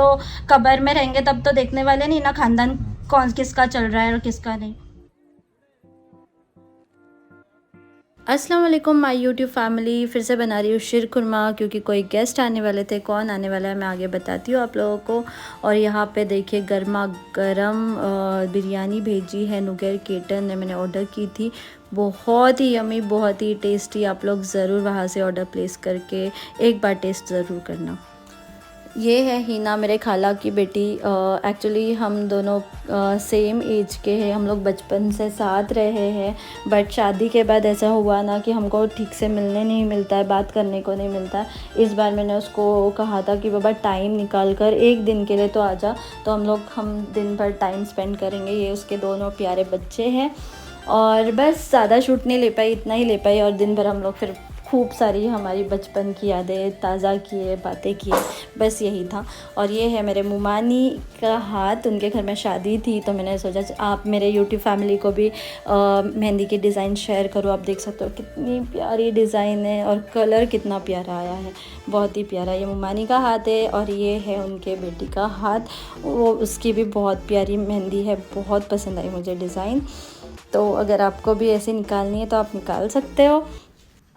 तो कब्र में रहेंगे तब तो देखने वाले नहीं ना खानदान कौन किसका चल रहा है और किसका नहीं। अस्सलाम वालेकुम माय यूट्यूब फैमिली, फिर से बना रही हूँ शीर खुरमा क्योंकि कोई गेस्ट आने वाले थे। कौन आने वाला है मैं आगे बताती हूँ आप लोगों को। और यहाँ पे देखिए गर्मा गर्म बिरयानी भेजी है नुगैर केटन ने, मैंने ऑर्डर की थी। बहुत ही यमी, बहुत ही टेस्टी। आप लोग ज़रूर वहाँ से ऑर्डर प्लेस करके एक बार टेस्ट ज़रूर करना। ये है हिना, मेरे खाला की बेटी। एक्चुअली हम दोनों सेम एज के हैं, हम लोग बचपन से साथ रहे हैं। बट शादी के बाद ऐसा हुआ ना कि हमको ठीक से मिलने नहीं मिलता है, बात करने को नहीं मिलता है। इस बार मैंने उसको कहा था कि बाबा टाइम निकाल कर एक दिन के लिए तो आ जा, तो हम दिन भर टाइम स्पेंड करेंगे। ये उसके दोनों प्यारे बच्चे हैं। और बस ज़्यादा शूट नहीं ले पाई, इतना ही ले पाई। और दिन भर हम लोग फिर खूब सारी हमारी बचपन की यादें ताज़ा किए, बातें किए, बस यही था। और ये है मेरे मुमानी का हाथ, उनके घर में शादी थी तो मैंने सोचा आप मेरे यूट्यूब फैमिली को भी मेहंदी की डिज़ाइन शेयर करो। आप देख सकते हो कितनी प्यारी डिज़ाइन है और कलर कितना प्यारा आया है, बहुत ही प्यारा। ये मुमानी का हाथ है और ये है उनके बेटी का हाथ, वो उसकी भी बहुत प्यारी मेहंदी है, बहुत पसंद आई मुझे डिज़ाइन। तो अगर आपको भी ऐसे निकालनी है तो आप निकाल सकते हो।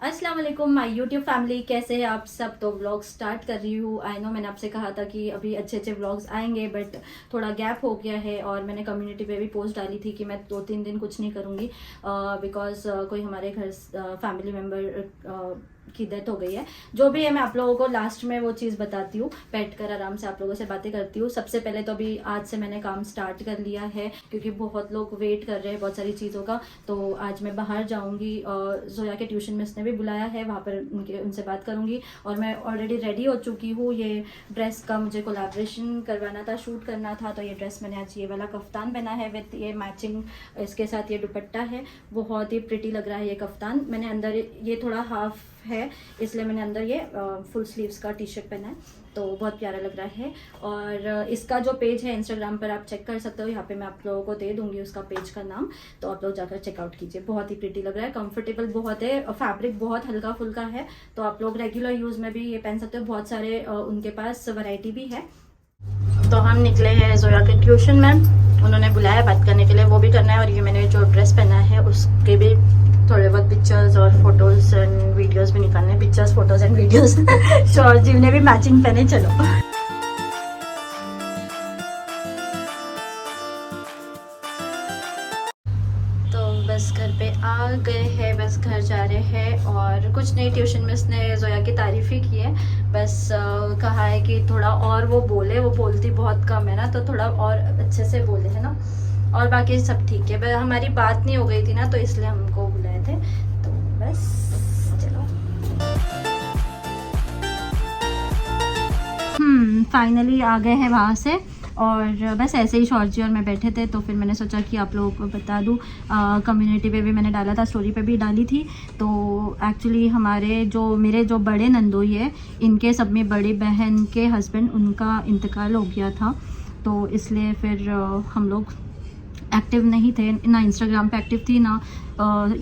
अस्सलाम वालेकुम माय यूट्यूब फैमिली, कैसे हैं आप सब। तो व्लॉग स्टार्ट कर रही हूँ। आई नो मैंने आपसे कहा था कि अभी अच्छे अच्छे व्लॉग्स आएंगे, बट थोड़ा गैप हो गया है। और मैंने कम्युनिटी पे भी पोस्ट डाली थी कि मैं 2-3 दिन कुछ नहीं करूँगी बिकॉज कोई हमारे घर फैमिली मेम्बर की डेथ हो गई है। जो भी है मैं आप लोगों को लास्ट में वो चीज़ बताती हूँ, बैठ कर आराम से आप लोगों से बातें करती हूँ। सबसे पहले तो अभी आज से मैंने काम स्टार्ट कर लिया है क्योंकि बहुत लोग वेट कर रहे हैं बहुत सारी चीज़ों का। तो आज मैं बाहर जाऊँगी और जोया के ट्यूशन में उसने भी बुलाया है, वहाँ पर उनसे बात करूँगी। और मैं ऑलरेडी रेडी हो चुकी हूँ। ये ड्रेस का मुझे कोलैबोरेशन करवाना था, शूट करना था, तो ये ड्रेस मैंने आज ये वाला कफ्तान पहना है विद ये मैचिंग, इसके साथ ये दुपट्टा है। बहुत ही प्रिटी लग रहा है ये कफ्तान। मैंने अंदर ये थोड़ा हाफ है इसलिए मैंने अंदर ये फुल स्लीव्स का टी शर्ट पहना है, तो बहुत प्यारा लग रहा है। और इसका जो पेज है इंस्टाग्राम पर आप चेक कर सकते हो, यहाँ पे मैं आप लोगों को दे दूंगी उसका पेज का नाम, तो आप लोग जाकर चेकआउट कीजिए। बहुत ही प्रिटी लग रहा है, कंफर्टेबल बहुत है, फैब्रिक बहुत हल्का फुल्का है, तो आप लोग रेगुलर यूज में भी ये पहन सकते हो। बहुत सारे उनके पास वैरायटी भी है। तो हम निकले हैं जोया के ट्यूशन में, उन्होंने बुलाया बात करने के लिए, वो भी करना है। और ये मैंने जो ड्रेस पहना है उसके भी थोड़े बहुत पिक्चर्स और फोटोज एंड वीडियोस भी निकालने, पिक्चर्स फोटोज एंड वीडियोस। शोर जी ने भी मैचिंग पहने, चलो। तो बस घर पे आ गए हैं, बस घर जा रहे हैं। और कुछ नहीं, ट्यूशन में उसने जोया की तारीफ ही की है, बस कहा है कि थोड़ा और वो बोले, वो बोलती बहुत कम है ना, तो थोड़ा और अच्छे से बोले, है ना। और बाकी सब ठीक है, बस हमारी बात नहीं हो गई थी ना, तो इसलिए हमको बुलाए थे। तो बस चलो। फाइनली आ गए हैं वहाँ से। और बस ऐसे ही शौर्जी और मैं बैठे थे, तो फिर मैंने सोचा कि आप लोगों को बता दूँ। कम्युनिटी पे भी मैंने डाला था, स्टोरी पे भी डाली थी। तो एक्चुअली मेरे जो बड़े नंदोई है, इनके सब में बड़ी बहन के हस्बैंड, उनका इंतकाल हो गया था। तो इसलिए फिर हम लोग एक्टिव नहीं थे, ना इंस्टाग्राम पे एक्टिव थी, ना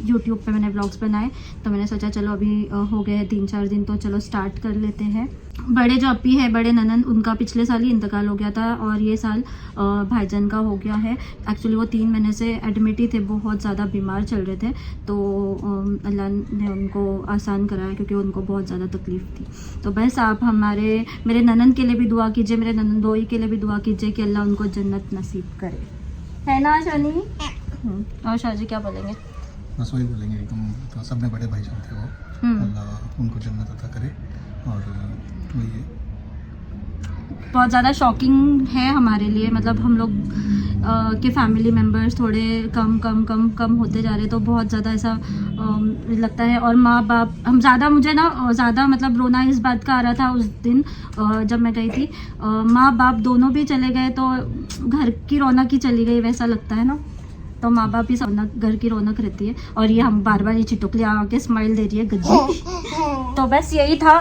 यूट्यूब पे मैंने व्लॉग्स बनाए। तो मैंने सोचा चलो अभी हो गए हैं 3-4 दिन, तो चलो स्टार्ट कर लेते हैं। बड़े जो अपी है, बड़े ननन, उनका पिछले साल ही इंतकाल हो गया था और ये साल भाईजान का हो गया है। एक्चुअली वो 3 महीने से एडमिट ही थे, बहुत ज़्यादा बीमार चल रहे थे। तो अल्लाह ने उनको आसान कराया क्योंकि उनको बहुत ज़्यादा तकलीफ़ थी। तो बस आप मेरे ननन के लिए भी दुआ कीजिए, मेरे ननंदोई के लिए भी दुआ कीजिए कि अल्लाह उनको जन्नत नसीब करे, है ना शानी। और शाहजी क्या बोलेंगे? बस वही बोलेंगे एकदम, तो सबने बड़े भाईजान थे वो, अल्लाह उनको जन्नत अता करे। और वही बहुत ज़्यादा शॉकिंग है हमारे लिए, मतलब हम लोग के फैमिली मेम्बर्स थोड़े कम होते जा रहे, तो बहुत ज़्यादा ऐसा लगता है। और माँ बाप, मुझे ज़्यादा मतलब रोना इस बात का आ रहा था उस दिन जब मैं गई थी। माँ बाप दोनों भी चले गए तो घर की रौनक ही चली गई, वैसा लगता है ना। तो माँ बाप ही सब घर की रौनक रहती है। और ये हम बार बार ये चिटुकली आके स्माइल दे रही है गज्जी। तो बस यही था,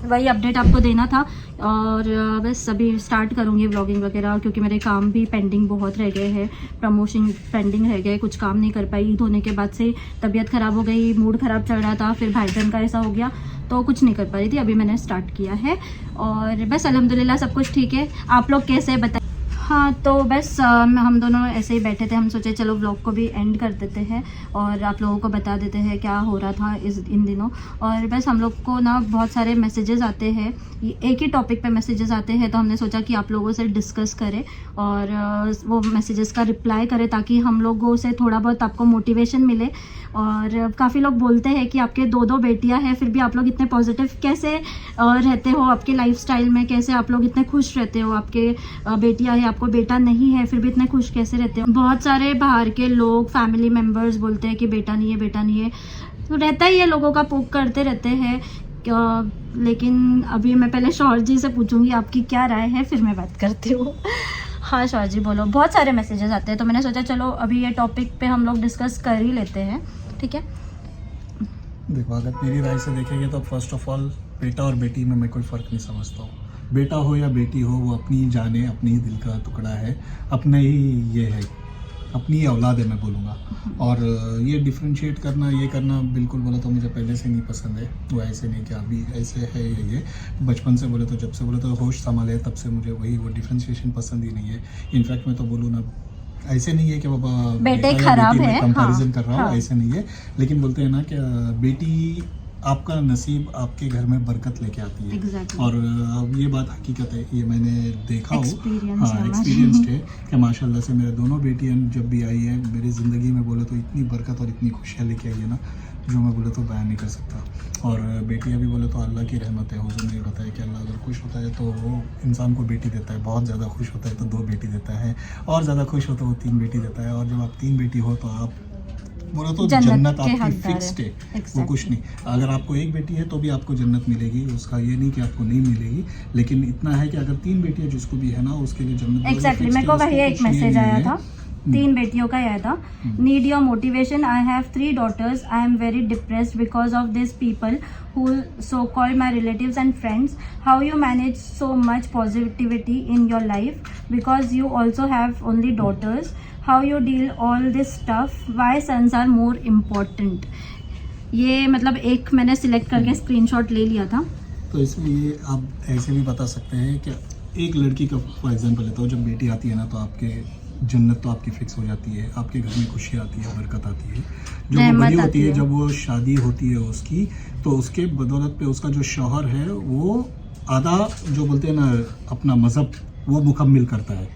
वही अपडेट आपको देना था। और बस अभी स्टार्ट करूँगी व्लॉगिंग वगैरह, क्योंकि मेरे काम भी पेंडिंग बहुत रह गए हैं, प्रमोशन पेंडिंग रह गए, कुछ काम नहीं कर पाई। ईद होने के बाद से तबीयत ख़राब हो गई, मूड ख़राब चल रहा था, फिर भाई बहन का ऐसा हो गया तो कुछ नहीं कर पा रही थी। अभी मैंने स्टार्ट किया है और बस अल्हम्दुलिल्लाह सब कुछ ठीक है। आप लोग कैसे बताइए? हाँ, तो बस हम दोनों ऐसे ही बैठे थे, हम सोचे चलो व्लॉग को भी एंड कर देते हैं और आप लोगों को बता देते हैं क्या हो रहा था इन दिनों। और बस हम लोग को ना बहुत सारे मैसेजेस आते हैं, एक ही टॉपिक पे मैसेजेस आते हैं, तो हमने सोचा कि आप लोगों से डिस्कस करें और वो मैसेजेस का रिप्लाई करें, ताकि हम लोगों से थोड़ा बहुत आपको मोटिवेशन मिले। और काफ़ी लोग बोलते हैं कि आपके 2 बेटियां हैं, फिर भी आप लोग इतने पॉजिटिव कैसे रहते हो, आपके लाइफस्टाइल में कैसे आप लोग इतने खुश रहते हो, आपके बेटियां है, आपको बेटा नहीं है, फिर भी इतने खुश कैसे रहते हो। बहुत सारे बाहर के लोग, फैमिली मेम्बर्स बोलते हैं कि बेटा नहीं है, बेटा नहीं है, तो रहता ही है, लोगों का पोक करते रहते हैं। लेकिन अभी मैं पहले शौहर जी से पूछूंगी आपकी क्या राय है, फिर मैं बात करती हूँ। हाँ शौहर जी बोलो। बहुत सारे मैसेजेस आते हैं, तो मैंने सोचा चलो अभी ये टॉपिक पे हम लोग डिस्कस कर ही लेते हैं, ठीक है? देखो, अगर मेरी राय से देखेंगे तो फर्स्ट ऑफ ऑल बेटा और बेटी में मैं कोई फ़र्क नहीं समझता हूँ। बेटा हो या बेटी हो, वो अपनी ही जान है, अपनी ही दिल का टुकड़ा है, अपने ही ये है, अपनी ही औलाद है, मैं बोलूँगा। और ये डिफ्रेंशिएट करना, ये करना बिल्कुल बोला तो मुझे पहले से नहीं पसंद है। वो ऐसे नहीं कि अभी ऐसे है ये बचपन से बोले तो, जब से बोले तो होश संभाले तब से मुझे वो डिफ्रेंशिएशन पसंद ही नहीं है। इनफैक्ट मैं तो बोलूँ ना, ऐसे नहीं है कि बाबा बेटे खराब है, कंपैरिजन कर रहा हूँ, हाँ। ऐसे नहीं है। लेकिन बोलते हैं ना कि बेटी आपका नसीब आपके घर में बरकत लेके आती है। Exactly. और ये बात हकीकत है, ये मैंने देखा हो, Experience हाँ है एक्सपीरियंस्ड है कि माशाल्लाह से मेरे दोनों बेटियां जब भी आई है मेरी ज़िंदगी में बोले तो इतनी बरकत और इतनी खुशियाँ लेके आई है ना, जो मैं बोले तो बयान नहीं कर सकता। और बेटियां भी बोले तो अल्लाह की रहमत है। हुज़ूर ने बताया कि अल्लाह अगर खुश होता है तो वो इंसान को बेटी देता है, बहुत ज़्यादा खुश होता है तो 2 बेटी देता है, और ज़्यादा खुश होता है वो 3 बेटी देता है। और जब आप 3 बेटी हो तो आप बोलो तो जन्नत आपकी फिक्स्ड है, वो कुछ नहीं। अगर आपको 1 बेटी है तो भी आपको जन्नत मिलेगी, उसका ये नहीं कि आपको नहीं मिलेगी। लेकिन इतना है कि अगर 3 बेटियां जिसको भी है ना, उसके लिए जन्नत एग्जैक्टली। मेरे को वही एक मैसेज आया था, 3 बेटियों का आया था। Need your motivation, I have 3 daughters, I am very depressed because of this people who so called my relatives and friends. How you manage so much positivity in your life because you also have only daughters? How you deal all this stuff? Why sons are more important? ये मतलब एक मैंने select करके screenshot ले लिया था। तो इसमें ये आप ऐसे भी बता सकते हैं कि एक लड़की का फॉर एग्जांपल लेता हूँ, जब बेटी आती है ना तो आपके जन्नत तो आपकी फिक्स हो जाती है, आपके घर में खुशी आती है, बरकत आती है। जब वो बड़ी होती है, जब वो शादी होती है उसकी, तो उसके बदौलत पे उसका जो शौहर है वो आधा जो बोलते हैं ना अपना मज़हब वो मुकम्मिल करता है,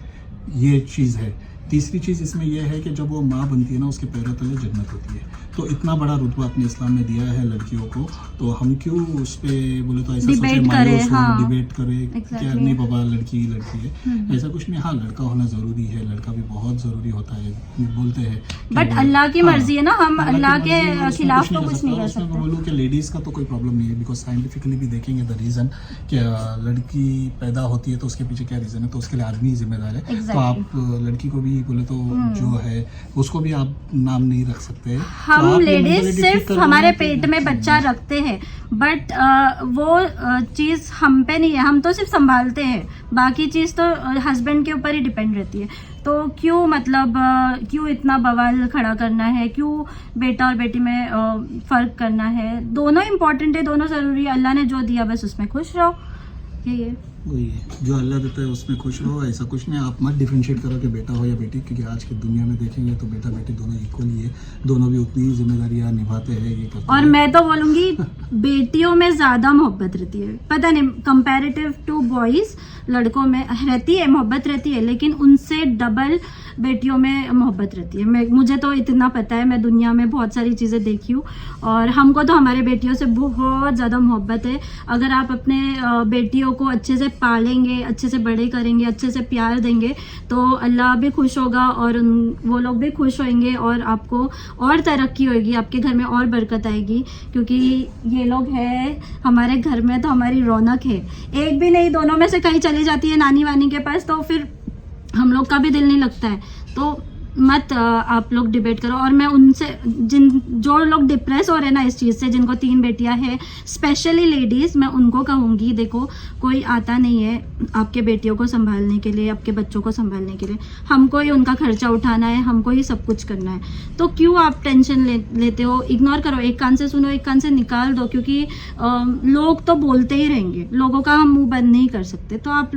ये चीज़ है। तीसरी चीज़ इसमें यह है कि जब वो माँ बनती है ना, उसके पैरों तले जन्नत होती है। तो इतना बड़ा रुतबा अपने इस्लाम में दिया है लड़कियों को, तो हम क्यों उस पे बोले तो ऐसा सोचे मायूस हो, डिबेट करे क्या नहीं बाबा लड़की है, ऐसा कुछ नहीं। हाँ, लड़का होना ज़रूरी है, लड़का भी बहुत ज़रूरी होता है, बोलते हैं, बट अल्लाह की मर्जी है ना, हम अल्लाह के खिलाफ तो कुछ नहीं कर सकते। मैं बोलूँ कि लेडीज़ का तो कोई प्रॉब्लम नहीं है, बिकॉज साइंटिफिकली भी देखेंगे द रीज़न कि लड़की पैदा होती है तो उसके पीछे क्या रीज़न है, तो उसके लिए आदमी ही जिम्मेदार है। तो आप लड़की को भी बोले तो जो है उसको भी आप नाम नहीं रख सकते। हम लेडीज सिर्फ हमारे पेट में बच्चा रखते हैं, बट वो चीज़ हम पे नहीं है, हम तो सिर्फ संभालते हैं, बाकी चीज़ तो हस्बैंड के ऊपर ही डिपेंड रहती है। तो क्यों मतलब क्यों इतना बवाल खड़ा करना है, क्यों बेटा और बेटी में फ़र्क करना है? दोनों इम्पोर्टेंट है, दोनों ज़रूरी है। अल्लाह ने जो दिया बस उसमें खुश रहो, यही है। वही है जो अल्लाह देता है उसमें खुश रहो, ऐसा कुछ नहीं। आप मत डिफरेंशिएट करो कि बेटा हो या बेटी, क्योंकि आज की दुनिया में देखेंगे तो बेटा बेटी दोनों इक्वल ही है, दोनों भी उतनी ही जिम्मेदारियां निभाते हैं, ये करते और हैं। मैं तो बोलूँगी बेटियों में ज़्यादा मोहब्बत रहती है, पता नहीं कंपैरेटिव टू बॉयज़, लड़कों में रहती है मोहब्बत रहती है, लेकिन उनसे डबल बेटियों में मोहब्बत रहती है। मुझे तो इतना पता है, मैं दुनिया में बहुत सारी चीज़ें देखी हूँ, और हमको तो हमारे बेटियों से बहुत ज़्यादा मोहब्बत है। अगर आप अपने बेटियों को अच्छे से पालेंगे, अच्छे से बड़े करेंगे, अच्छे से प्यार देंगे, तो अल्लाह भी खुश होगा और वो लोग भी खुश होंगे, और आपको और तरक्की होगी, आपके घर में और बरकत आएगी, क्योंकि ये लोग हैं हमारे घर में तो हमारी रौनक है। एक भी नहीं, दोनों में से कहीं चली जाती है नानी वानी के पास, तो फिर हम लोग का भी दिल नहीं लगता है। तो मत आप लोग डिबेट करो। और मैं उनसे जो लोग डिप्रेस हो रहे हैं ना इस चीज़ से, जिनको 3 बेटियां हैं, स्पेशली लेडीज़, मैं उनको कहूँगी देखो कोई आता नहीं है आपके बेटियों को संभालने के लिए, आपके बच्चों को संभालने के लिए। हमको ही उनका खर्चा उठाना है, हमको ही सब कुछ करना है। तो क्यों आप टेंशन लेते हो? इग्नोर करो, एक कान से सुनो एक कान से निकाल दो, क्योंकि लोग तो बोलते ही रहेंगे, लोगों का हम मुंह बंद नहीं कर सकते। तो आप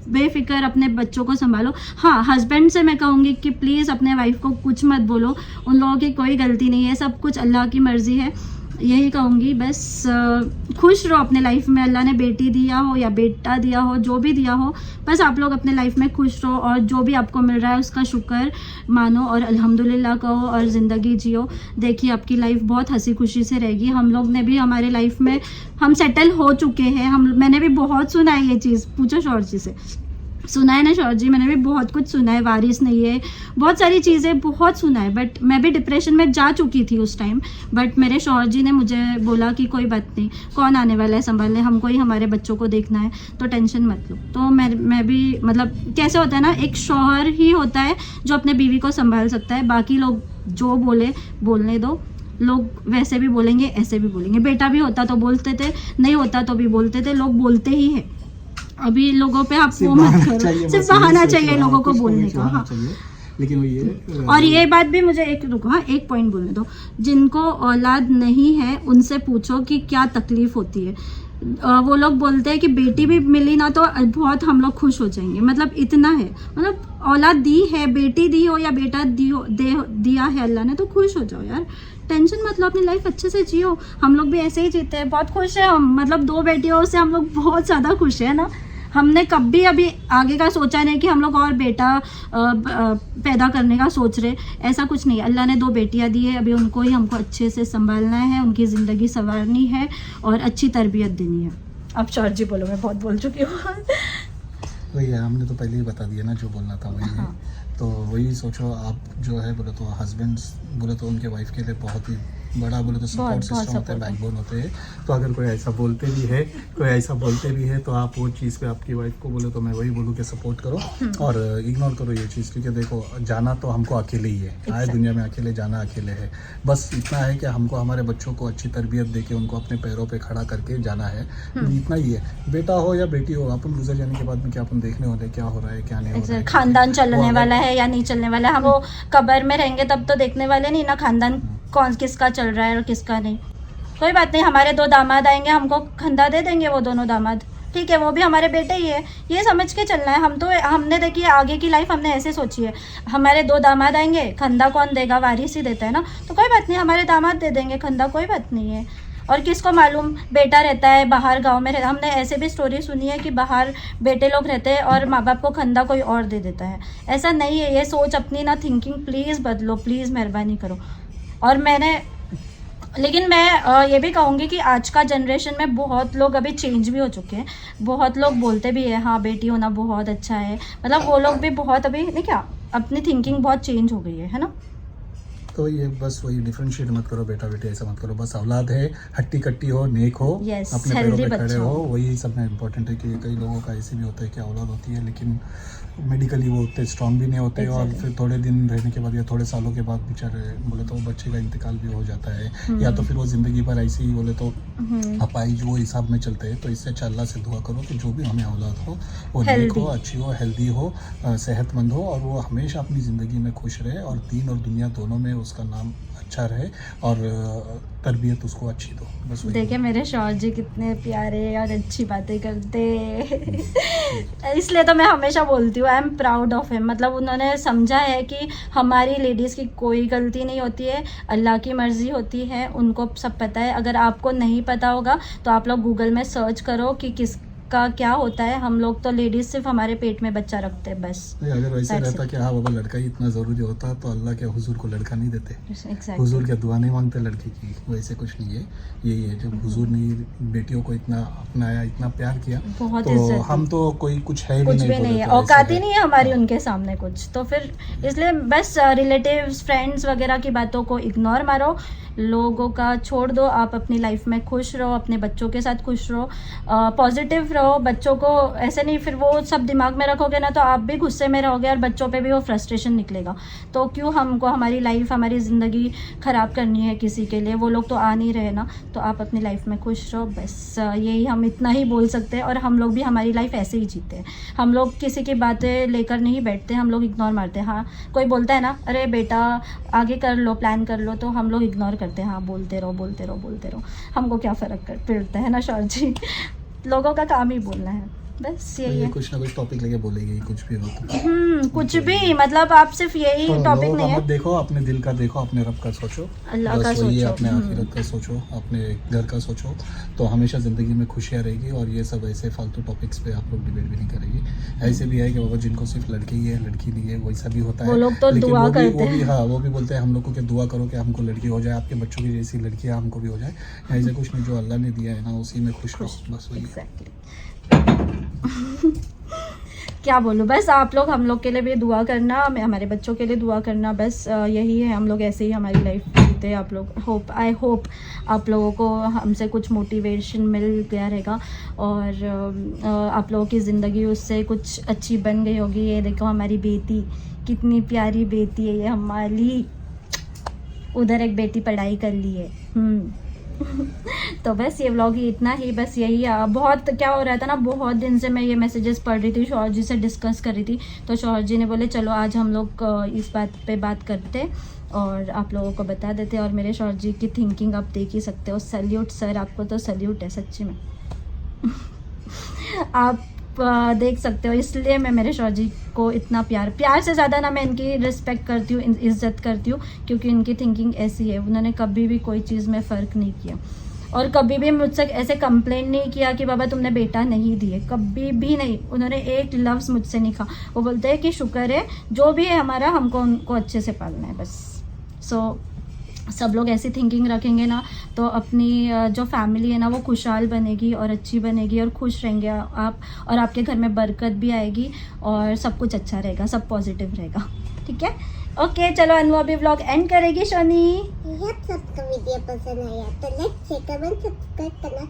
बेफिक्र अपने बच्चों को संभालो। हाँ, हस्बैंड से मैं कहूँगी कि प्लीज़ अपने वाइफ को कुछ मत बोलो, उन लोगों की कोई गलती नहीं है, सब कुछ अल्लाह की मर्जी है। यही कहूँगी बस, खुश रहो अपने लाइफ में। अल्लाह ने बेटी दिया हो या बेटा दिया हो, जो भी दिया हो, बस आप लोग अपने लाइफ में खुश रहो और जो भी आपको मिल रहा है उसका शुक्र मानो और अल्हम्दुलिल्लाह कहो और ज़िंदगी जियो। देखिए आपकी लाइफ बहुत हंसी खुशी से रहेगी। हम लोग ने भी हमारे लाइफ में हम सेटल हो चुके हैं। मैंने भी बहुत सुना है ये चीज़, पूछो शौहर जी से, सुना है ना शौहर जी? मैंने भी बहुत कुछ सुना है, वारिस नहीं है, बहुत सारी चीज़ें बहुत सुना है। बट मैं भी डिप्रेशन में जा चुकी थी उस टाइम। बट मेरे शौहर जी ने मुझे बोला कि कोई बात नहीं, कौन आने वाला है संभालने, हमको ही हमारे बच्चों को देखना है, तो टेंशन मत लो। तो मैं भी मतलब कैसे होता है ना, एक शौहर ही होता है जो अपने बीवी को संभाल सकता है। बाकी लोग जो बोलने दो, लोग वैसे भी बोलेंगे ऐसे भी बोलेंगे। बेटा भी होता तो बोलते थे, नहीं होता तो भी बोलते थे, लोग बोलते ही है। अभी लोगों पे आप वो मत करो, सिर्फ बहाना चाहिए लोगों को बोलने का। हाँ, लेकिन वो ये और ये बात भी मुझे एक पॉइंट बोलने दो, जिनको औलाद नहीं है उनसे पूछो कि क्या तकलीफ होती है। वो लोग बोलते हैं कि बेटी भी मिली ना तो बहुत हम लोग खुश हो जाएंगे, मतलब इतना है, मतलब औलाद दी है, बेटी दी हो या बेटा दिया है अल्लाह ने, तो खुश हो जाओ यार, टेंशन मत लो, अपनी लाइफ अच्छे से जियो। हम लोग भी ऐसे ही जीते हैं, बहुत खुश है हम, मतलब 2 बेटियों से हम लोग बहुत ज़्यादा खुश है ना। हमने कभी अभी आगे का सोचा नहीं कि हम लोग और बेटा पैदा करने का सोच रहे, ऐसा कुछ नहीं। अल्लाह ने 2 बेटियां दी है, अभी उनको ही हमको अच्छे से संभालना है, उनकी ज़िंदगी संवारनी है और अच्छी तरबियत देनी है। अब शौहर जी बोलो, मैं बहुत बोल चुकी हूँ। वही है, हमने तो पहले ही बता दिया ना जो बोलना था वही है। तो वही सोचो आप, जो है बोले तो हस्बैंड्स बोले तो उनके वाइफ के लिए बहुत ही बड़ा बोले तो सपोर्ट सिस्टम होता है, बैकबोन होते हैं। तो अगर कोई ऐसा बोलते भी है तो आप वो चीज़ पे आपकी वाइफ को बोले तो मैं वही बोलूँ कि सपोर्ट करो और इग्नोर करो ये चीज़, क्योंकि देखो जाना तो हमको अकेले ही है, आए दुनिया में अकेले, जाना अकेले है। बस इतना है कि हमको हमारे बच्चों को अच्छी तरबियत दे के उनको अपने पैरों पर खड़ा करके जाना है, इतना ही है। बेटा हो या बेटी हो, अपन गुजर जाने के बाद में क्या अपन देखने होते क्या हो रहा है क्या नहीं हो रहा है, खानदान चलने वाला है या नहीं चलने वाला है। हम वो कब्र में रहेंगे तब तो देखने वाले नहीं ना खानदान कौन किसका चल रहा है और किसका नहीं। कोई बात नहीं, हमारे 2 दामाद आएंगे, हमको खंदा दे देंगे वो दोनों दामाद, ठीक है, वो भी हमारे बेटे ही है, ये समझ के चलना है। हमने देखिए आगे की लाइफ हमने ऐसे सोची है, हमारे 2 दामाद आएंगे, खंदा कौन देगा, वारिस ही देता है ना, तो कोई बात नहीं, हमारे दामाद दे देंगे खंदा, कोई बात नहीं है। और किसको मालूम, बेटा रहता है बाहर गांव में रहता, हमने ऐसे भी स्टोरी सुनी है कि बाहर बेटे लोग रहते हैं और माँ बाप को खंदा कोई और दे देता है। ऐसा नहीं है, ये सोच अपनी ना थिंकिंग प्लीज़ बदलो, प्लीज़ मेहरबानी करो। और लेकिन मैं ये भी कहूँगी कि आज का जनरेशन में बहुत लोग अभी चेंज भी हो चुके हैं, बहुत लोग बोलते भी है हाँ बेटी होना बहुत अच्छा है, मतलब वो लोग भी बहुत अभी नहीं क्या, अपनी थिंकिंग बहुत चेंज हो गई है ना। तो ये बस वही डिफरेंशिएट मत करो, बेटा बेटी ऐसा मत करो, बस औलाद है, हट्टी कट्टी हो, नेक हो, अपने पैरों पे खड़े हो, वही सब में इम्पोर्टेंट है। कि कई लोगों का ऐसे भी होता है कि औलाद होती है लेकिन मेडिकली वो उतने स्ट्रॉन्ग भी नहीं होते और फिर थोड़े दिन रहने के बाद या थोड़े सालों के बाद बेचारे बोले तो बच्चे का इंतकाल भी हो जाता है, या तो फिर वो ज़िंदगी भर ऐसे ही बोले तो अपाहिज वो हिसाब में चलते हैं। तो इससे अच्छा अल्लाह से दुआ करो कि जो भी हमें औलाद हो वो नेक हो, अच्छी हो, हेल्दी हो, सेहतमंद हो और वो हमेशा अपनी ज़िंदगी में खुश रहे और दीन और दुनिया दोनों में उसका नाम अच्छा रहे और तरबियत उसको अच्छी दो। बस देखिए मेरे शौहर जी कितने प्यारे और अच्छी बातें करते इसलिए तो मैं हमेशा बोलती हूँ I am proud of him. मतलब उन्होंने समझा है कि हमारी लेडीज़ की कोई गलती नहीं होती है, अल्लाह की मर्ज़ी होती है, उनको सब पता है। अगर आपको नहीं पता होगा तो आप लोग गूगल में सर्च करो कि किस का क्या होता है। हम लोग तो लेडीज सिर्फ हमारे पेट में बच्चा रखते हैं बस। अगर वैसे रहता कि हाँ बाबा लड़का ही इतना ज़रूरी होता तो अल्लाह के हुजूर को लड़का नहीं देते, हुजूर क्या दुआ नहीं मांगते लड़की की। वैसे कुछ नहीं है, यही है जब हुजूर ने बेटियों को इतना अपनाया, इतना प्यार किया, तो हम तो कोई कुछ है कुछ भी नहीं है, औकात ही नहीं है हमारी उनके सामने कुछ। तो फिर इसलिए बस रिलेटिव्स फ्रेंड्स वगैरह की बातों को इग्नोर मारो, लोगों का छोड़ दो, आप अपनी लाइफ में खुश रहो, अपने बच्चों के साथ खुश रहो, पॉजिटिव रहो। रहो, बच्चों को ऐसे नहीं, फिर वो सब दिमाग में रखोगे ना तो आप भी गुस्से में रहोगे और बच्चों पे भी वो फ्रस्ट्रेशन निकलेगा। तो क्यों हमको हमारी लाइफ, हमारी ज़िंदगी ख़राब करनी है किसी के लिए? वो लोग तो आ नहीं रहे ना, तो आप अपनी लाइफ में खुश रहो, बस यही हम इतना ही बोल सकते हैं। और हम लोग भी हमारी लाइफ ऐसे ही जीते हैं, हम लोग किसी की बातें लेकर नहीं बैठते, हम लोग इग्नोर मारते हैं। हाँ, कोई बोलता है ना, अरे बेटा आगे कर लो, प्लान कर लो, तो हम लोग इग्नोर करते हैं। हाँ, बोलते रहो बोलते रहो बोलते रहो, हमको क्या फ़र्क पड़ता है ना शौर जी। लोगों का काम ही बोलना है, बस यही ये है। कुछ ना कुछ टॉपिक लेके बोलेगी, कुछ भी हो तो। कुछ भी, मतलब आप सिर्फ यही तो टॉपिक लोगों नहीं का है। मत देखो, अपने दिल का देखो, अपने रब का सोचो, अल्लाह बस का वही है, सोचो। अपने आखिरत का सोचो, अपने घर का सोचो, तो हमेशा ज़िंदगी में खुशियाँ रहेगी। और ये सब ऐसे फालतू टॉपिक्स पे आप लोग डिबेट भी नहीं करेंगे। ऐसे भी है कि बाबा जिनको सिर्फ लड़की ही है, लड़की नहीं है, वैसा भी होता है। वो लोग तो लेकिन दुआ वो भी करते हैं। हाँ, वो भी बोलते हैं हम लोग को कि दुआ करो कि हमको लड़की हो जाए, आपके बच्चों की जैसी लड़कियाँ हमको भी हो जाए। ऐसे कुछ नहीं, जो अल्लाह ने दिया है ना उसी में खुश रहो, बस वही है। Exactly. क्या बोलूँ, बस आप लोग हम लोग के लिए भी दुआ करना, हमारे बच्चों के लिए दुआ करना, बस यही है। हम लोग ऐसे ही हमारी लाइफ जीते। आप लोग आई होप आप लोगों को हमसे कुछ मोटिवेशन मिल गया रहेगा और आप लोगों की ज़िंदगी उससे कुछ अच्छी बन गई होगी। ये देखो हमारी बेटी, कितनी प्यारी बेटी है ये हमारी। उधर एक बेटी पढ़ाई कर ली है। तो बस ये व्लॉग ही इतना ही, बस यही। बहुत क्या हो रहा था ना, बहुत दिन से मैं ये मैसेजेस पढ़ रही थी, शौहर जी से डिस्कस कर रही थी, तो शौहर जी ने बोले चलो आज हम लोग इस बात पे बात करते और आप लोगों को बता देते। और मेरे शौहर जी की थिंकिंग आप देख ही सकते हो। सैल्यूट सर, आपको तो सैल्यूट है सच्ची में। आप देख सकते हो, इसलिए मैं मेरे शौहर जी को इतना प्यार से ज़्यादा ना मैं इनकी रिस्पेक्ट करती हूँ, इज़्ज़त करती हूँ, क्योंकि इनकी थिंकिंग ऐसी है। उन्होंने कभी भी कोई चीज़ में फ़र्क नहीं किया और कभी भी मुझसे ऐसे कंप्लेंट नहीं किया कि बाबा तुमने बेटा नहीं दिए, कभी भी नहीं। उन्होंने एक लफ्ज़ मुझसे नहीं कहा। वो बोलते हैं कि शुक्र है जो भी है हमारा, हमको उनको अच्छे से पालना है बस। सब लोग ऐसी थिंकिंग रखेंगे ना तो अपनी जो फैमिली है ना वो खुशहाल बनेगी और अच्छी बनेगी और खुश रहेंगे आप, और आपके घर में बरकत भी आएगी और सब कुछ अच्छा रहेगा, सब पॉजिटिव रहेगा। ठीक है, ओके, चलो अनु अभी व्लॉग एंड करेगी। शोनी, सबको वीडियो पसंद आया तो लाइक शेयर कमेंट सब्सक्राइब करना।